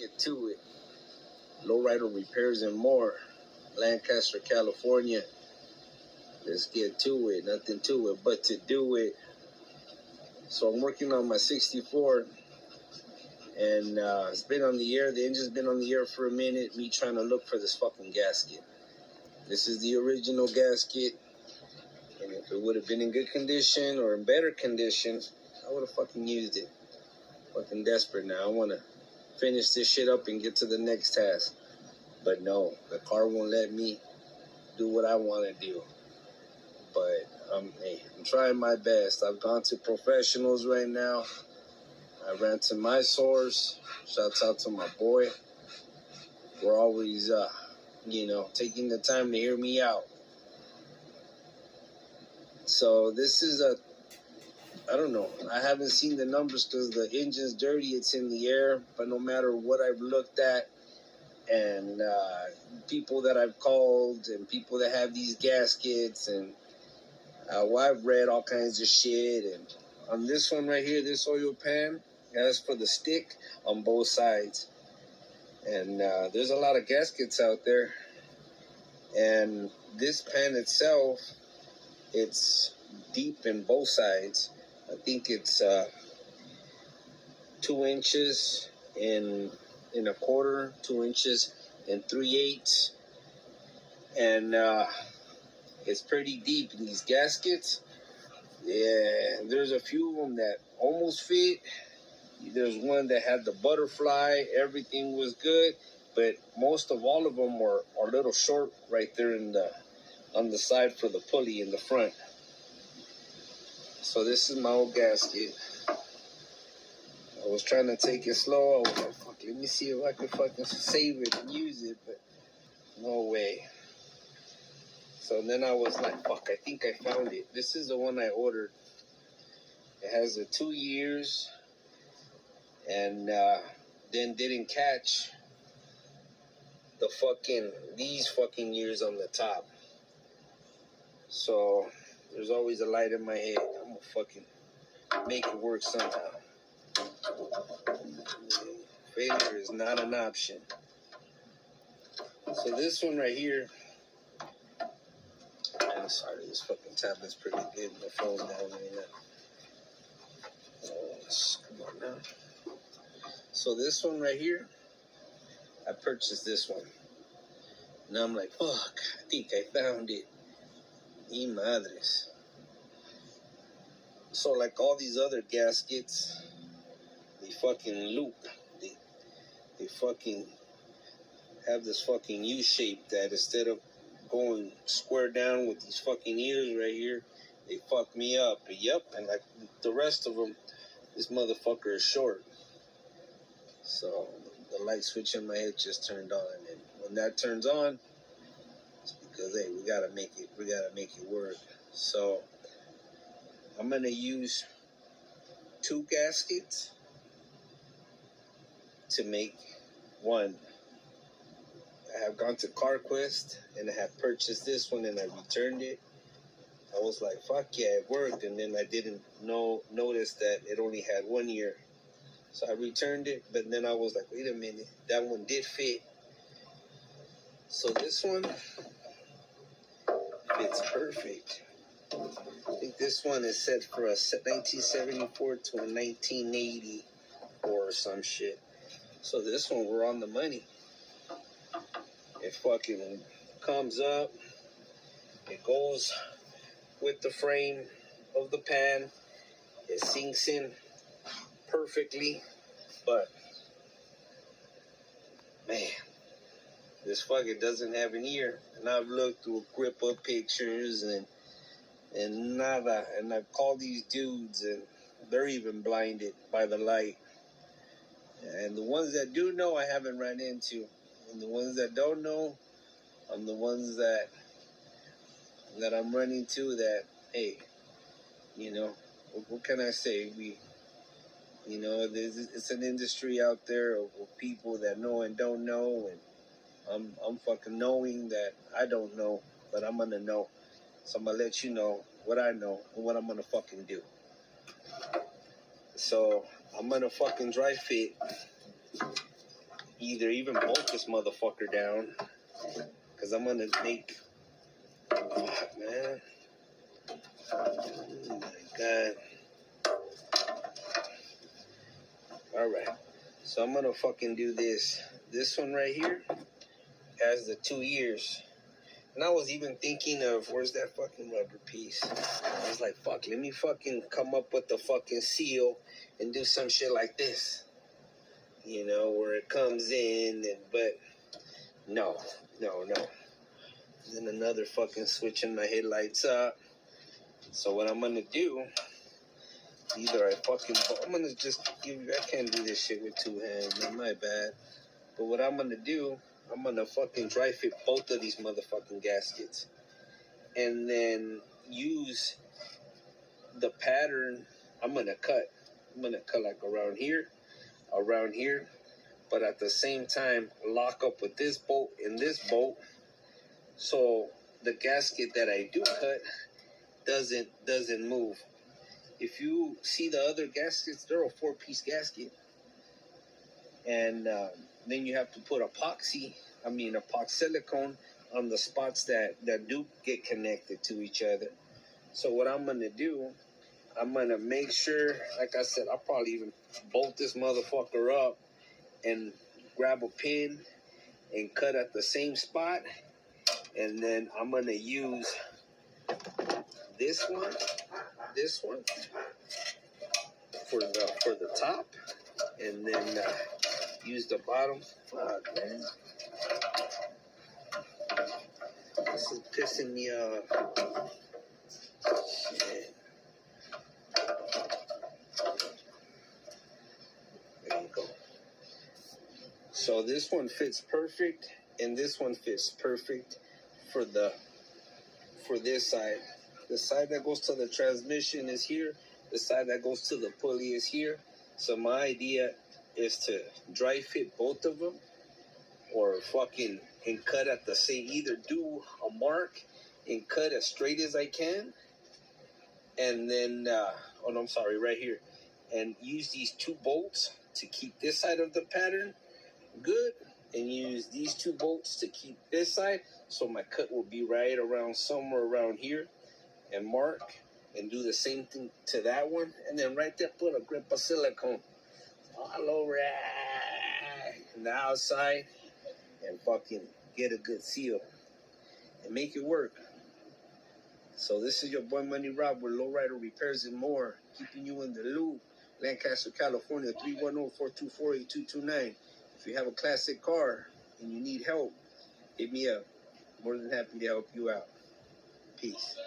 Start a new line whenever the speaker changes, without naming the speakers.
Get to it. Lowrider repairs and more. Lancaster, California. Let's get to it. Nothing to it but to do it. So I'm working on my 64, and it's been on the air. The engine's been on the air for a minute. Me trying to look for this fucking gasket. This is the original gasket, and if it would have been in good condition or in better condition, I would have fucking used it. Fucking desperate now. I want to finish this shit up and get to the next task. But no, the car won't let me do what I want to do. But I'm trying my best. I've gone to professionals right now. I ran to my source. Shouts out to my boy. We're always, taking the time to hear me out. So this is I don't know. I haven't seen the numbers because the engine's dirty. It's in the air. But no matter what I've looked at, and people that I've called, and people that have these gaskets, and I've read all kinds of shit. And on this one right here, this oil pan, that's for the stick on both sides. And there's a lot of gaskets out there. And this pan itself, it's deep in both sides. I think it's 2 inches in a quarter, 2 inches and 3/8. And it's pretty deep in these gaskets. Yeah, there's a few of them that almost fit. There's one that had the butterfly. Everything was good, but most of all of them are a little short right there on the side for the pulley in the front. So this is my old gasket. I was trying to take it slow. I was like, fuck, let me see if I can fucking save it and use it, but no way. So then I was like, fuck, I think I found it. This is the one I ordered. It has the 2 years, and then didn't catch these fucking years on the top. So there's always a light in my head. I'm gonna fucking make it work somehow. Failure is not an option. So this one right here, I'm sorry, this fucking tablet's pretty good. My phone's down right now. Come on now. So this one right here, I purchased this one. Now I'm like, fuck, I think I found it. Y madres. So like all these other gaskets, they fucking loop. They fucking have this fucking U shape that instead of going square down with these fucking ears right here, they fuck me up. Yep, and like the rest of them, this motherfucker is short. So the light switch in my head just turned on, and when that turns on, it's because hey, we gotta make it work. So I'm gonna use 2 gaskets to make one. I have gone to CarQuest and I have purchased this one and I returned it. I was like, fuck yeah, it worked. And then I didn't notice that it only had 1 year. So I returned it, but then I was like, wait a minute, that one did fit. So this one fits perfect. I think this one is set for a 1974 to a 1980 or some shit. So this one, we're on the money. It fucking comes up. It goes with the frame of the pan. It sinks in perfectly. But, man, this fucking doesn't have an ear. And I've looked through grip-up pictures and nada. And I've called these dudes and they're even blinded by the light. And the ones that do know, I haven't run into. And the ones that don't know, I'm the ones that I'm running to that, hey, what can I say? It's an industry out there of people that know and don't know, and I'm fucking knowing that I don't know, but I'm gonna know. So I'm gonna let you know what I know and what I'm gonna fucking do. So I'm gonna fucking dry fit either even bolt this motherfucker down, because I'm gonna make, fuck, man, oh my god. All right, so I'm gonna fucking do this one right here has the 2 ears. And I was even thinking of, where's that fucking rubber piece? I was like, fuck, let me fucking come up with the fucking seal and do some shit like this. You know, where it comes in, and but no. Then another fucking switching my headlights up. So what I'm gonna do, either I'm gonna just give you, I can't do this shit with 2 hands, man, my bad. But what I'm gonna do, I'm gonna fucking dry fit both of these motherfucking gaskets. And then use the pattern I'm gonna cut. I'm gonna cut like around here, but at the same time lock up with this bolt and this bolt, so the gasket that I do cut doesn't move. If you see the other gaskets, they're a 4-piece gasket, and then you have to put epoxy on the spots that do get connected to each other. So what I'm gonna do, I'm gonna make sure, like I said, I'll probably even bolt this motherfucker up and grab a pin and cut at the same spot. And then I'm gonna use this one for the top, and then use the bottom. Fuck, man, this is pissing me off. Shit. There you go. So this one fits perfect, and this one fits perfect for this side. The side that goes to the transmission is here. The side that goes to the pulley is here. So my idea is to dry fit both of them, or fucking and cut at the same. Either do a mark and cut as straight as I can, and then right here, and use these 2 bolts to keep this side of the pattern good, and use these 2 bolts to keep this side, so my cut will be right around somewhere around here, and mark and do the same thing to that one, and then right there put a grip of silicone all over the outside, and fucking get a good seal and make it work. So this is your boy Money Rob with Lowrider Repairs and More, keeping you in the loop. Lancaster, California, 310-424-8229. If you have a classic car and you need help, hit me up. More than happy to help you out. Peace.